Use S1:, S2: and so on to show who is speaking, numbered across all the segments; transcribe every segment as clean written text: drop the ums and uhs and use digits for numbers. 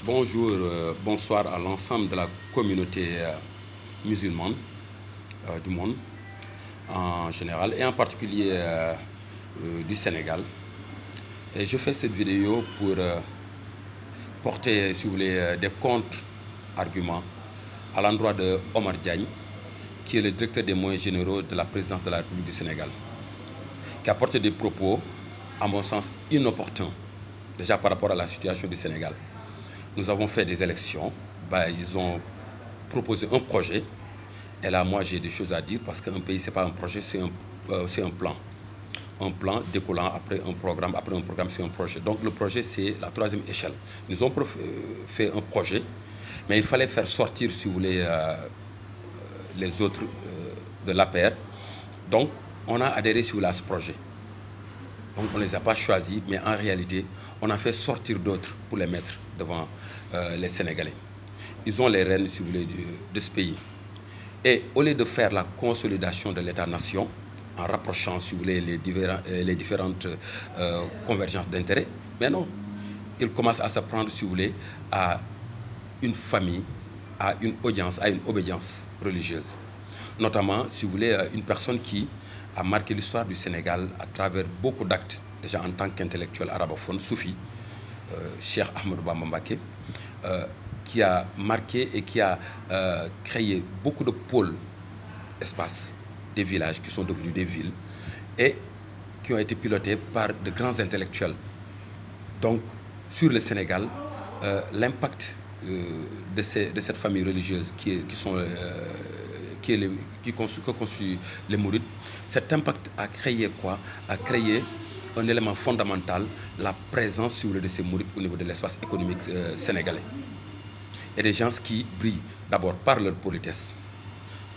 S1: Bonjour, bonsoir à l'ensemble de la communauté musulmane du monde en général et en particulier du Sénégal. Et je fais cette vidéo pour porter, si vous voulez, des contre-arguments à l'endroit de Omar Diagne, qui est le directeur des moyens généraux de la présidence de la République du Sénégal, qui a porté des propos, à mon sens, inopportuns, déjà par rapport à la situation du Sénégal. Nous avons fait des élections, ils ont proposé un projet, et là, moi, j'ai des choses à dire, parce qu'un pays, ce n'est pas un projet, c'est un plan. Un plan découlant après un programme, c'est un projet. Donc le projet, c'est la troisième échelle. Nous avons fait un projet, mais il fallait faire sortir, si vous voulez, les autres de l'APR. Donc, on a adhéré, si vous voulez, à ce projet. Donc, on ne les a pas choisis, mais en réalité, on a fait sortir d'autres pour les mettre devant les Sénégalais. Ils ont les rênes, si vous voulez, de ce pays. Et au lieu de faire la consolidation de l'État-nation, en rapprochant, si vous voulez, les différentes convergences d'intérêts, mais non, ils commencent à se prendre, si vous voulez, à une famille, à une audience, à une obédience religieuse. Notamment, si vous voulez, une personne qui a marqué l'histoire du Sénégal à travers beaucoup d'actes, déjà en tant qu'intellectuel arabophone, soufi, Cheikh Ahmadou Bamba Mbacké, qui a marqué et qui a créé beaucoup de pôles, espaces, des villages qui sont devenus des villes et qui ont été pilotés par de grands intellectuels. Donc, sur le Sénégal, l'impact de cette famille religieuse que constituent les Mourides, cet impact a créé quoi? A créé un élément fondamental, la présence, si vous voulez, de ces Mourides au niveau de l'espace économique sénégalais. Et des gens qui brillent d'abord par leur politesse,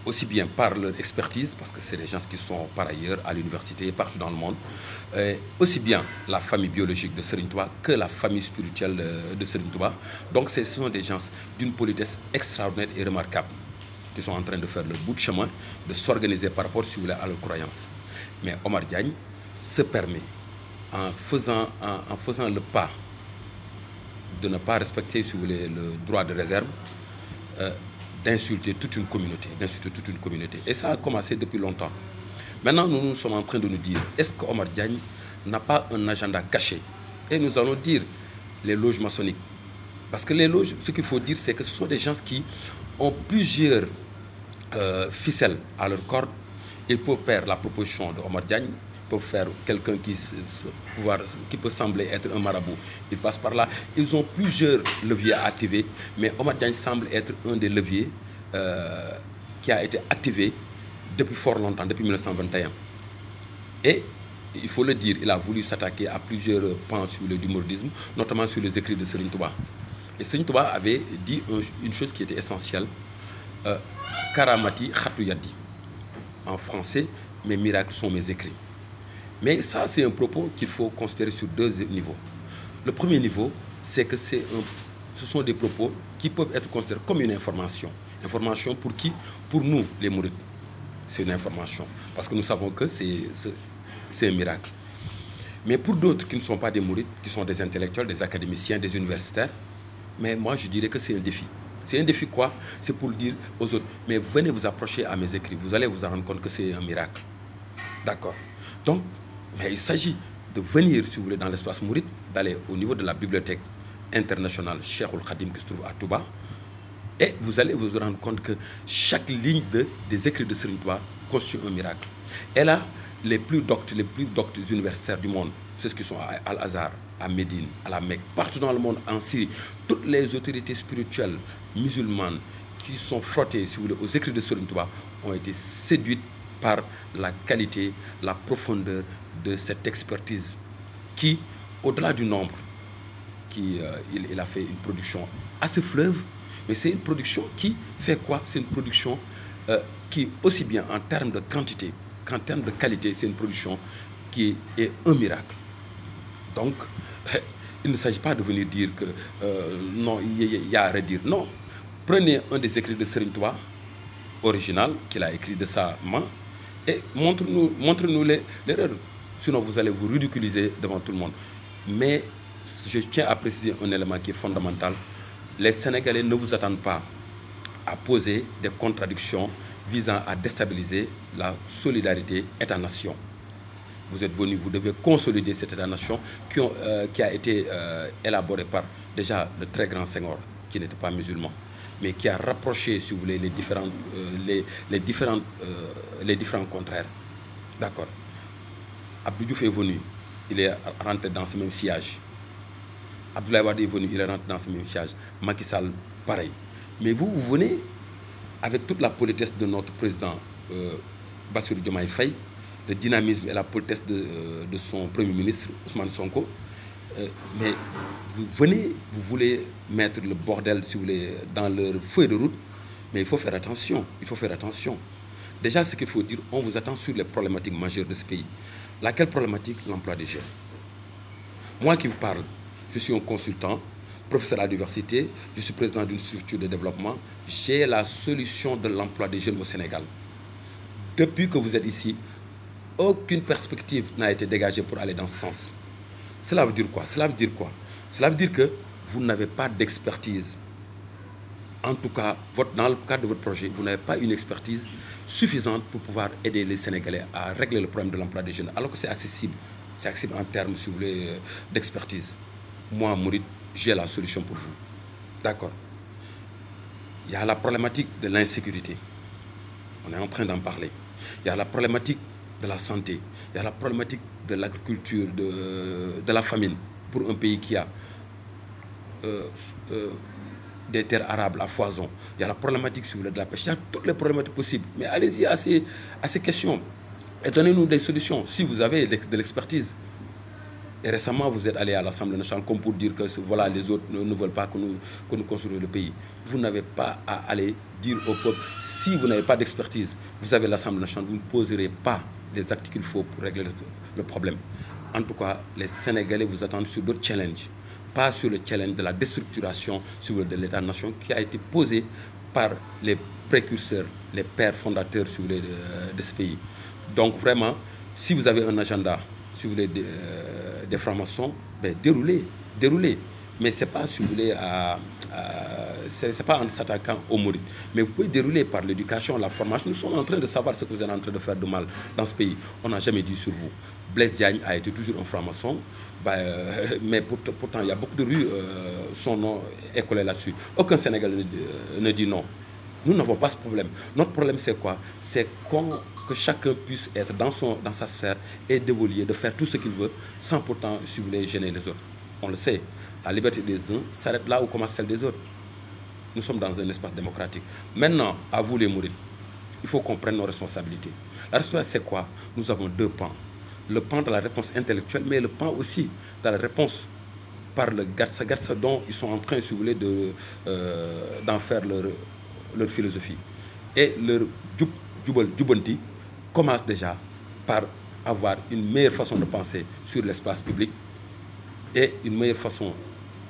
S1: aussi bien par leur expertise, parce que c'est des gens qui sont par ailleurs à l'université, partout dans le monde, aussi bien la famille biologique de Serigne Touba que la famille spirituelle de Serigne Touba. Donc ce sont des gens d'une politesse extraordinaire et remarquable, qui sont en train de faire le bout de chemin, de s'organiser par rapport, si vous voulez, à leurs croyances. Mais Omar Diagne se permet, en faisant le pas de ne pas respecter, si vous voulez, le droit de réserve, d'insulter toute une communauté, Et ça a commencé depuis longtemps. Maintenant, nous sommes en train de nous dire, est-ce que Omar Diagne n'a pas un agenda caché? Et nous allons dire les loges maçonniques. Parce que les loges, ce qu'il faut dire, c'est que ce sont des gens qui ont plusieurs ficelles à leur corde. Ils peuvent faire la proposition de Omar Diagne, ils peuvent faire quelqu'un qui peut sembler être un marabout. Ils passent par là. Ils ont plusieurs leviers à activer, mais Omar Diagne semble être un des leviers qui a été activé depuis fort longtemps, depuis 1921. Et il faut le dire, il a voulu s'attaquer à plusieurs pans sur le mouridisme, notamment sur les écrits de Serigne Touba. Et Serigne Touba avait dit une chose qui était essentielle, Karamati Khatou Yadi. En français, mes miracles sont mes écrits. Mais ça, c'est un propos qu'il faut considérer sur deux niveaux. Le premier niveau, c'est que ce sont des propos qui peuvent être considérés comme une information. Information pour qui? Pour nous, les mourides. C'est une information. Parce que nous savons que c'est un miracle. Mais pour d'autres qui ne sont pas des mourides, qui sont des intellectuels, des académiciens, des universitaires, mais moi, je dirais que c'est un défi. C'est un défi quoi? C'est pour dire aux autres, mais venez vous approcher à mes écrits, vous allez vous rendre compte que c'est un miracle. D'accord. Donc, mais il s'agit de venir, si vous voulez, dans l'espace mouride, d'aller au niveau de la bibliothèque internationale Cheikhoul Khadim qui se trouve à Touba, et vous allez vous rendre compte que chaque ligne des écrits de Serigne Touba constitue un miracle. Et là, les plus doctes universitaires du monde, c'est ceux qui sont à Al-Azhar, à Médine, à la Mecque, partout dans le monde, en Syrie, toutes les autorités spirituelles musulmanes qui sont frottées, si vous voulez, aux écrits de Serigne Touba ont été séduites par la qualité, la profondeur de cette expertise qui, au-delà du nombre, il a fait une production assez fleuve, mais c'est une production qui fait quoi? C'est une production qui, aussi bien en termes de quantité qu'en termes de qualité, c'est une production qui est un miracle. Donc, il ne s'agit pas de venir dire que non, il y a à redire. Non. Prenez un des écrits de Serigne Touba, original, qu'il a écrit de sa main, et montre-nous l'erreur. Sinon, vous allez vous ridiculiser devant tout le monde. Mais je tiens à préciser un élément qui est fondamental. les Sénégalais ne vous attendent pas à poser des contradictions visant à déstabiliser la solidarité État-nation. Vous êtes venu, vous devez consolider cet État-nation qui a été élaboré par déjà le très grand Senghor, qui n'était pas musulman, mais qui a rapproché, si vous voulez, les différents contraires. D'accord. Abdou Diouf est venu, il est rentré dans ce même sillage. Abdoulaye Wade est venu, il est rentré dans ce même sillage. Macky Sall, pareil. Mais vous venez avec toute la politesse de notre président Bassirou Diomaye Faye, le dynamisme et la politesse de son Premier ministre Ousmane Sonko. Mais vous venez, vous voulez mettre le bordel, si vous voulez, dans leur feuille de route. Mais il faut faire attention, il faut faire attention. Déjà, ce qu'il faut dire, on vous attend sur les problématiques majeures de ce pays. Laquelle problématique? L'emploi des jeunes. Moi qui vous parle, je suis un consultant, professeur à l'université, je suis président d'une structure de développement. J'ai la solution de l'emploi des jeunes au Sénégal. Depuis que vous êtes ici, aucune perspective n'a été dégagée pour aller dans ce sens. Cela veut dire quoi? Cela veut dire quoi? Cela veut dire que vous n'avez pas d'expertise. En tout cas, dans le cadre de votre projet, vous n'avez pas une expertise suffisante pour pouvoir aider les Sénégalais à régler le problème de l'emploi des jeunes, alors que c'est accessible. C'est accessible en termes, si vous voulez, d'expertise. Moi, Mouride, j'ai la solution pour vous. D'accord. Il y a la problématique de l'insécurité. On est en train d'en parler. Il y a la problématique de la santé. Il y a la problématique de l'agriculture, de la famine, pour un pays qui a des terres arables à foison. Il y a la problématique, si vous voulez, de la pêche. Il y a toutes les problématiques possibles. Mais allez-y à ces questions et donnez-nous des solutions si vous avez de l'expertise. Et récemment, vous êtes allé à l'Assemblée nationale comme pour dire que voilà, les autres ne veulent pas que nous construisions le pays. Vous n'avez pas à aller dire au peuple, si vous n'avez pas d'expertise, vous avez l'Assemblée nationale, vous ne poserez pas les actes qu'il faut pour régler le problème. En tout cas, les Sénégalais vous attendent sur d'autres challenges, pas sur le challenge de la déstructuration de l'État-nation qui a été posé par les précurseurs, les pères fondateurs de ce pays. Donc vraiment, si vous avez un agenda, si vous voulez, des francs-maçons, ben, déroulez. Mais ce n'est pas, si vous voulez, c'est pas en s'attaquant aux Mourides. Mais vous pouvez dérouler par l'éducation, la formation. Nous sommes en train de savoir ce que vous êtes en train de faire de mal dans ce pays. On n'a jamais dit sur vous. Blaise Diagne a été toujours un franc-maçon, mais pourtant, il y a beaucoup de rues, son nom est collé là-dessus. Aucun Sénégalais ne dit non. Nous n'avons pas ce problème. Notre problème, c'est quoi? C'est que chacun puisse être dans sa sphère et d'évoluer, de faire tout ce qu'il veut, sans pourtant, si vous voulez, gêner les autres. On le sait, la liberté des uns s'arrête là où commence celle des autres. Nous sommes dans un espace démocratique. Maintenant, à vous les Mourides, il faut qu'on prenne nos responsabilités. La responsabilité, c'est quoi? Nous avons deux pans. Le pan de la réponse intellectuelle, mais le pan aussi de la réponse par le Gatsa dont ils sont en train, si vous voulez, d'en faire leur philosophie. Et leur Djubanti commence déjà par avoir une meilleure façon de penser sur l'espace public et une meilleure façon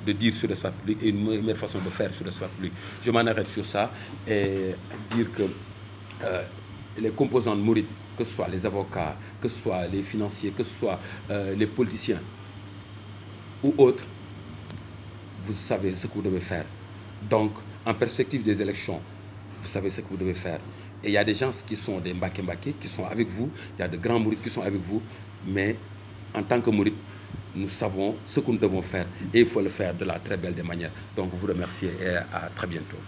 S1: de dire sur l'espace public et une meilleure façon de faire sur l'espace public. Je m'en arrête sur ça et dire que les composants de Mourides, que ce soit les avocats, que ce soit les financiers, que ce soit les politiciens ou autres, vous savez ce que vous devez faire. Donc, en perspective des élections, vous savez ce que vous devez faire. Et il y a des gens qui sont des Mbaké qui sont avec vous, il y a de grands Mourides qui sont avec vous, mais en tant que Mourides, nous savons ce que nous devons faire et il faut le faire de la très belle des manières. Donc, je vous remercie et à très bientôt.